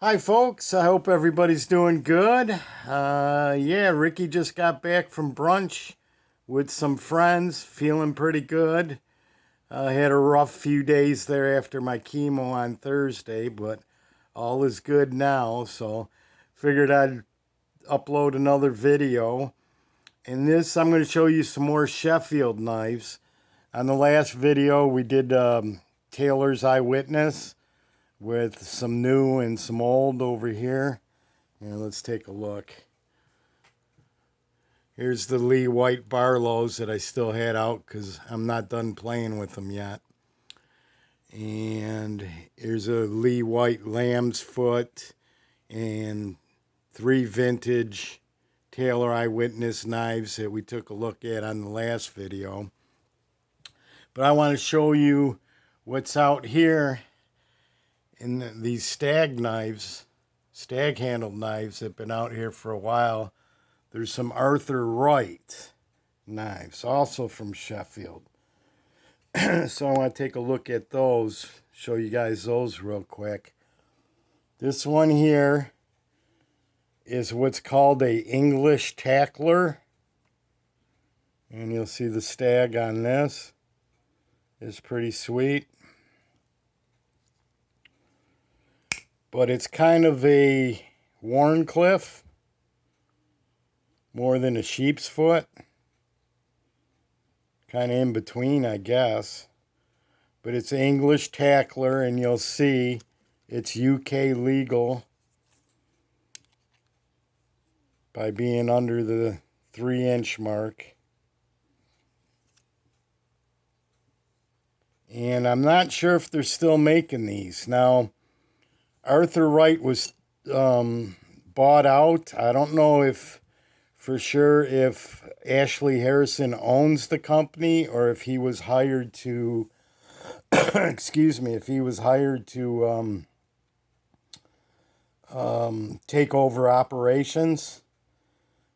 Hi, folks. I hope everybody's doing good. Yeah, Ricky just got back from brunch with some friends, feeling pretty good. I had a rough few days there after my chemo on Thursday, but all is good now. So, figured I'd upload another video. In this, I'm going to show you some more Sheffield knives. On the last video, we did Taylor's Eyewitness with some new and some old over here. Yeah, let's take a look. Here's the Lee White Barlows that I still had out because I'm not done playing with them yet. And here's a Lee White Lamb's Foot and 3 vintage Taylor Eyewitness knives that we took a look at on the last video. But I want to show you what's out here in these stag knives, stag handled knives that have been out here for a while. There's some Arthur Wright knives, also from Sheffield. So I want to take a look at those, show you guys those real quick. This one here is what's called a English tackler. And you'll see the stag on this. It's pretty sweet. But it's kind of a Warncliffe more than a sheep's foot. Kind of in between, I guess. But it's English tackler, and you'll see it's UK legal by being under the 3-inch mark. And I'm not sure if they're still making these. Now, Arthur Wright was bought out. I don't know if for sure if Ashley Harrison owns the company or if he was hired to excuse me, if he was hired to take over operations.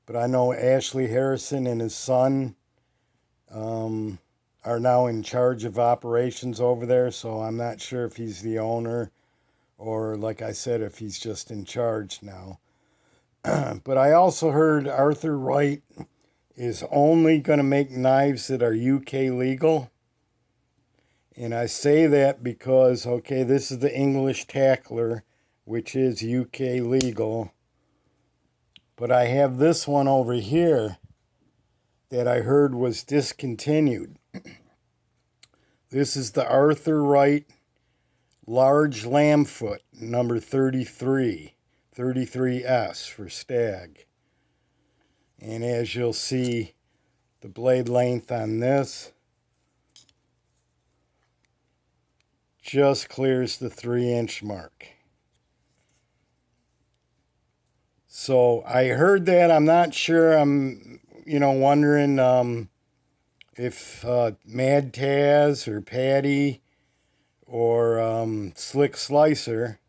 But I know Ashley Harrison and his son are now in charge of operations over there, so I'm not sure if he's the owner or, like I said, if he's just in charge now. But I also heard Arthur Wright is only going to make knives that are UK legal. And I say that because, okay, this is the English tackler, which is UK legal. But I have this one over here that I heard was discontinued. This is the Arthur Wright Large Lamb Foot, number 33. 33S for stag. And as you'll see, the blade length on this just clears the 3-inch mark. So I heard that. I'm not sure. I'm, wondering if Mad Taz or Patty or Slick Slicer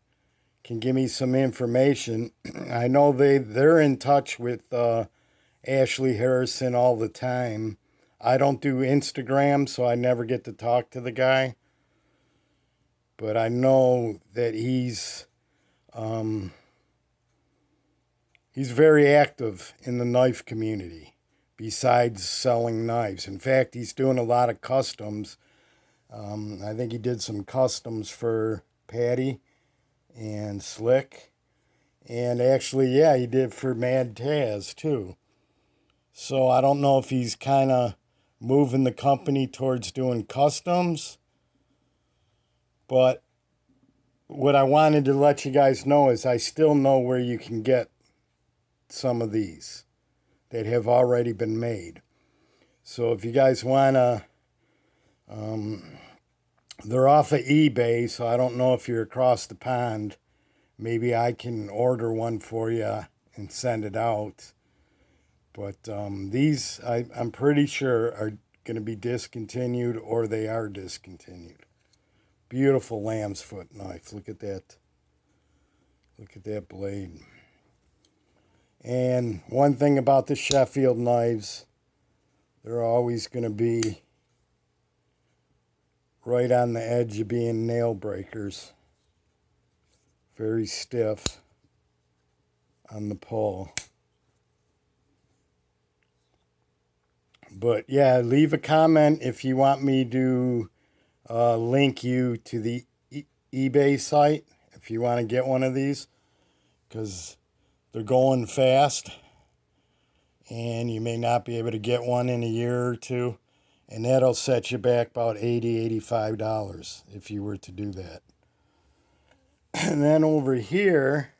can give me some information. I know they're in touch with Ashley Harrison all the time. I don't do Instagram, so I never get to talk to the guy. But I know that he's very active in the knife community besides selling knives. In fact, he's doing a lot of customs. I think he did some customs for Patty and Slick. And actually, yeah, he did for Mad Taz, too. So I don't know if he's kind of moving the company towards doing customs. But what I wanted to let you guys know is I still know where you can get some of these that have already been made. So if you guys want to, they're off of eBay, so I don't know if you're across the pond. Maybe I can order one for you and send it out. But these, I'm pretty sure, are going to be discontinued or they are discontinued. Beautiful lamb's foot knife. Look at that. Look at that blade. And one thing about the Sheffield knives, they're always going to be right on the edge of being nail breakers very stiff on the pull. But yeah, leave a comment if you want me to link you to the eBay site if you want to get one of these, because they're going fast and you may not be able to get one in a year or two, and that'll set you back about $80-$85 if you were to do that. And then over here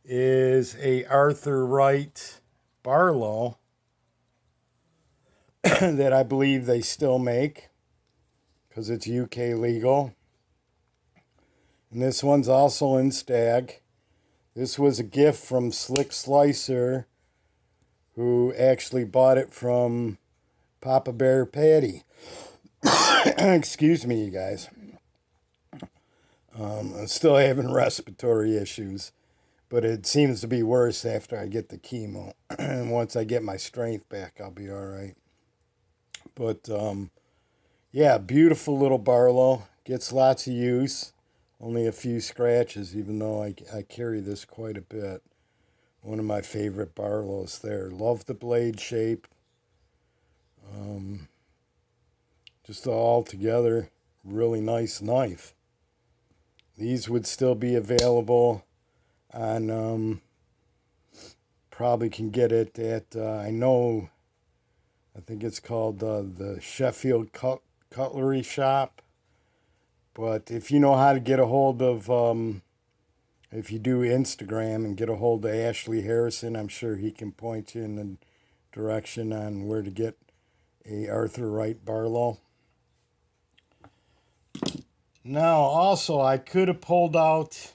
is a Arthur Wright Barlow that I believe they still make because it's UK legal. And this one's also in stag. This was a gift from Slick Slicer, who actually bought it from Papa Bear Patty. Excuse me, you guys. I'm still having respiratory issues, but it seems to be worse after I get the chemo. And once I get my strength back, I'll be all right. But, yeah, beautiful little Barlow. Gets lots of use. Only a few scratches, even though I carry this quite a bit. One of my favorite Barlows there. Love the blade shape. Just all together, really nice knife. These would still be available on, probably can get it at, I think it's called the Sheffield Cutlery Shop. But if you know how to get a hold of, if you do Instagram and get a hold of Ashley Harrison, I'm sure he can point you in the direction on where to get a Arthur Wright Barlow. Now, also, I could have pulled out,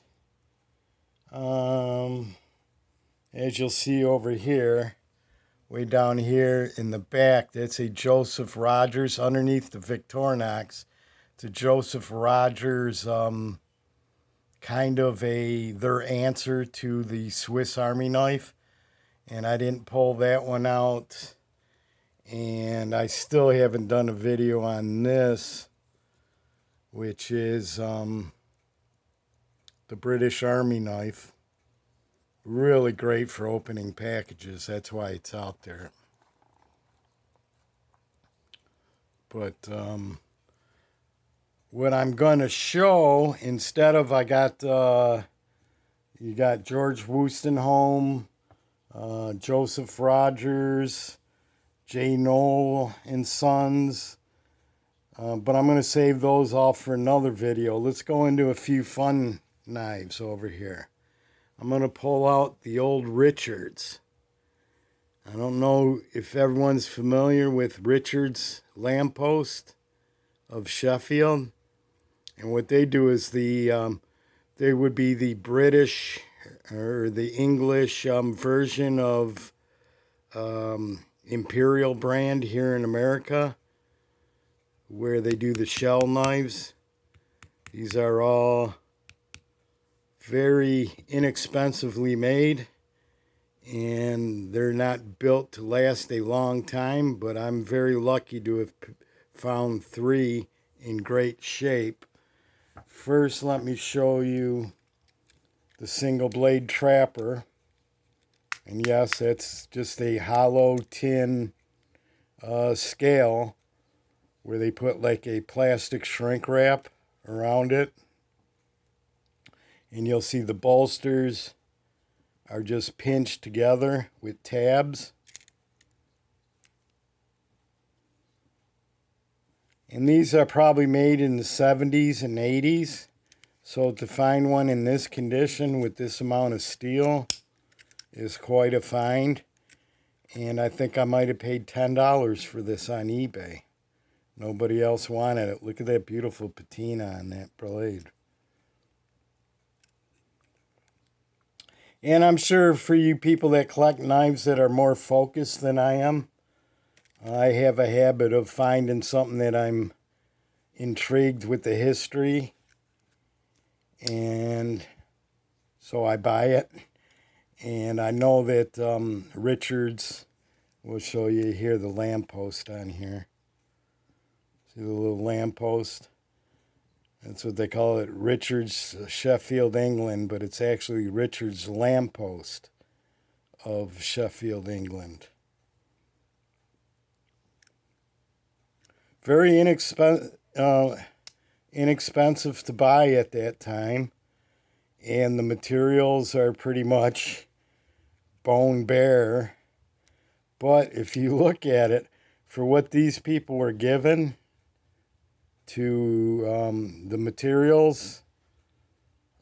as you'll see over here, way down here in the back, that's a Joseph Rogers underneath the Victorinox. It's a Joseph Rogers, kind of their answer to the Swiss Army knife. And I didn't pull that one out. And I still haven't done a video on this, which is the British Army knife. Really great for opening packages. That's why it's out there. But what I'm going to show, instead of you got George Wostenholme, Joseph Rogers, J. Knoll and Sons. But I'm going to save those all for another video. Let's go into a few fun knives over here. I'm going to pull out the old Richards. I don't know if everyone's familiar with Richards lamppost of Sheffield. And what they do is they would be the British or the English version of Imperial brand here in America, where they do the shell knives. These are all very inexpensively made, and they're not built to last a long time, but I'm very lucky to have found 3 in great shape. First, let me show you the single blade trapper. And yes, it's just a hollow tin scale where they put like a plastic shrink wrap around it. And you'll see the bolsters are just pinched together with tabs. And these are probably made in the 70s and 80s. So to find one in this condition with this amount of steel is quite a find. And I think I might have paid $10 for this on eBay. Nobody else wanted it. Look at that beautiful patina on that blade. And I'm sure for you people that collect knives that are more focused than I am, I have a habit of finding something that I'm intrigued with the history, and so I buy it. And I know that Richards, will show you here the lamppost on here. See the little lamppost? That's what they call it, Richard's, Sheffield, England, but it's actually Richard's lamppost of Sheffield, England. Very inexpensive to buy at that time, and the materials are pretty much bone bare. But if you look at it, for what these people were given to the materials,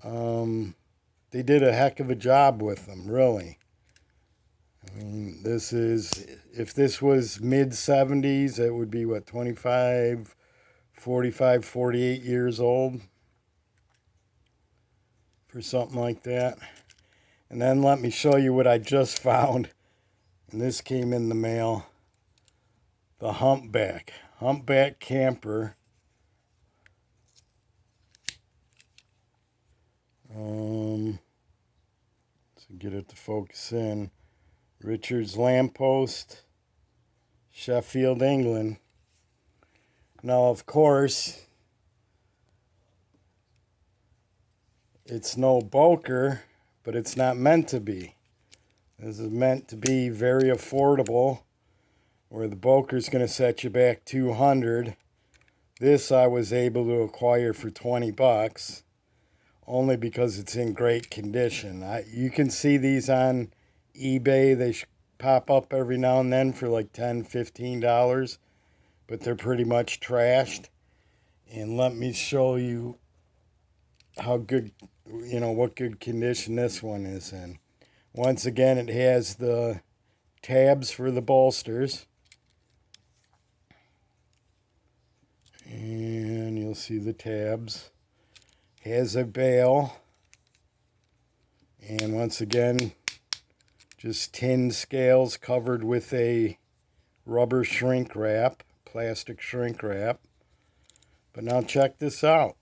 they did a heck of a job with them, really. I mean, if this was mid 70s, it would be what, 25, 45, 48 years old for something like that. And then let me show you what I just found. And this came in the mail. The Humpback camper. To get it to focus in. Richard's lamppost, Sheffield, England. Now, of course, it's no Boker, but it's not meant to be. This is meant to be very affordable, where the Boker's going to set you back $200. This I was able to acquire for $20, only because it's in great condition. You can see these on eBay. They pop up every now and then for like $10, $15, but they're pretty much trashed. And let me show you how good, what good condition this one is in. Once again, it has the tabs for the bolsters. And you'll see the tabs. Has a bail. And once again, just tin scales covered with a rubber shrink wrap, plastic shrink wrap. But now check this out.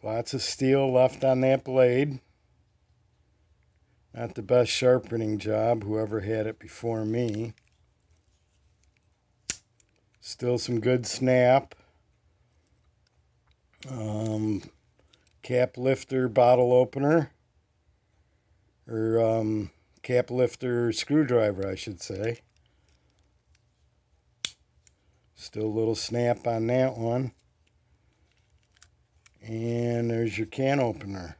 Lots of steel left on that blade. Not the best sharpening job, whoever had it before me. Still some good snap. Cap lifter bottle opener. Or cap lifter screwdriver, I should say. Still a little snap on that one. And there's your can opener.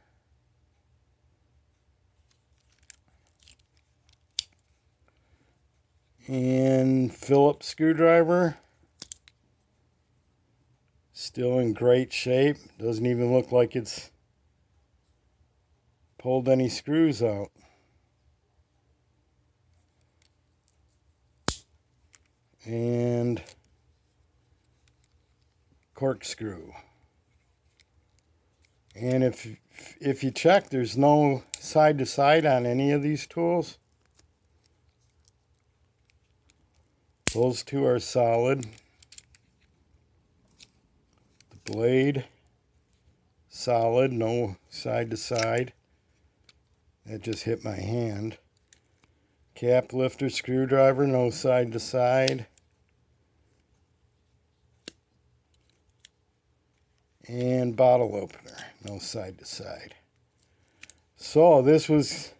And Phillips screwdriver. Still in great shape. Doesn't even look like it's pulled any screws out. And corkscrew. And if you check, there's no side to side on any of these tools. Those two are solid. The blade, solid, no side to side. That just hit my hand. Cap lifter screwdriver, no side to side. And bottle opener, no side to side. So this was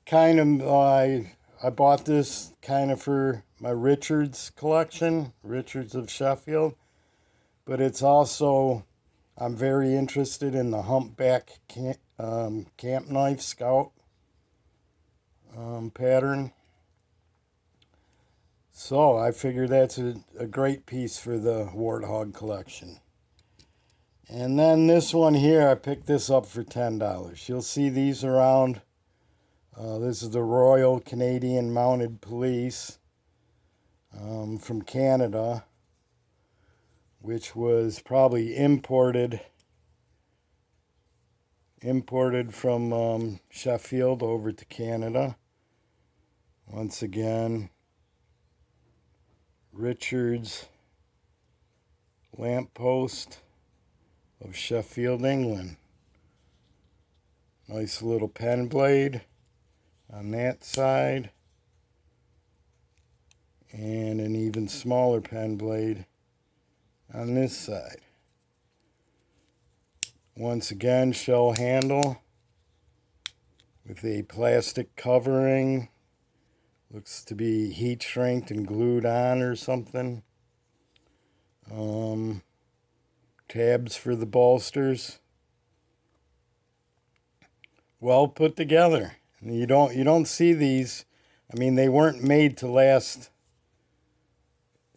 kind of, I bought this kind of for my Richards collection, Richards of Sheffield. But it's also, I'm very interested in the Humpback camp knife scout pattern. So I figure that's a great piece for the Warthog collection. And then this one here, I picked this up for $10. You'll see these around. This is the Royal Canadian Mounted Police from Canada, which was probably imported from Sheffield over to Canada. Once again, Richard's lamppost of Sheffield, England. Nice little pen blade on that side. And an even smaller pen blade on this side. Once again, shell handle with a plastic covering. Looks to be heat shrinked and glued on or something. Tabs for the bolsters. Well put together. You don't see these. I mean, they weren't made to last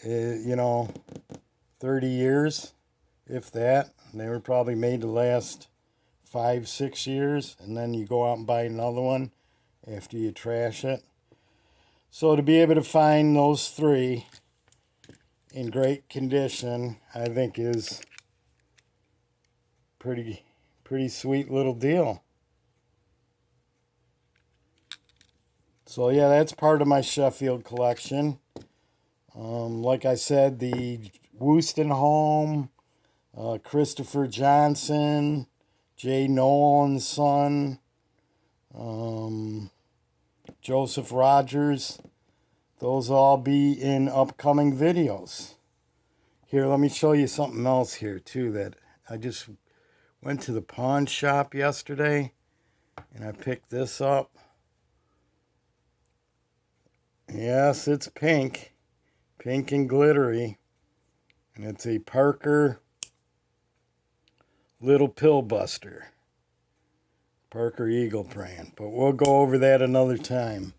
30 years, if that. They were probably made to last 5-6 years, and then you go out and buy another one after you trash it. So to be able to find those three in great condition, I think is pretty sweet little deal. So yeah, that's part of my Sheffield collection. Like I said, the Wooston home, Christopher Johnson, Jay Nolan's son, Joseph Rogers. Those will all be in upcoming videos. Here, let me show you something else here too that I just went to the pawn shop yesterday and I picked this up. Yes, it's pink and glittery, and it's a Parker Little Pill Buster, Parker Eagle brand, but we'll go over that another time.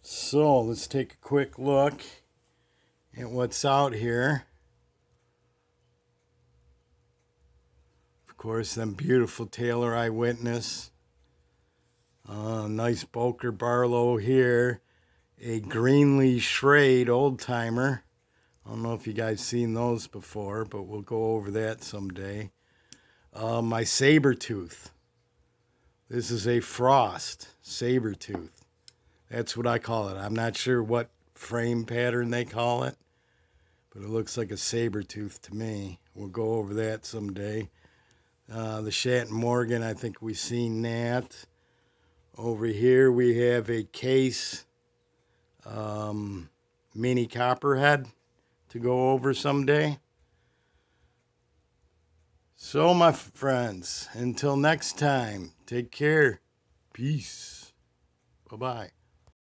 So let's take a quick look at what's out here. Of course, them beautiful Taylor Eyewitness. Nice Boker Barlow here. A Greenlee Schrade old timer. I don't know if you guys seen those before, but we'll go over that someday. My Sabertooth. This is a Frost Sabertooth. That's what I call it. I'm not sure what frame pattern they call it, but it looks like a Sabertooth to me. We'll go over that someday. The Shatton Morgan, I think we've seen that. Over here we have a Case Mini Copperhead to go over someday. So my friends, until next time, take care. Peace. Bye-bye.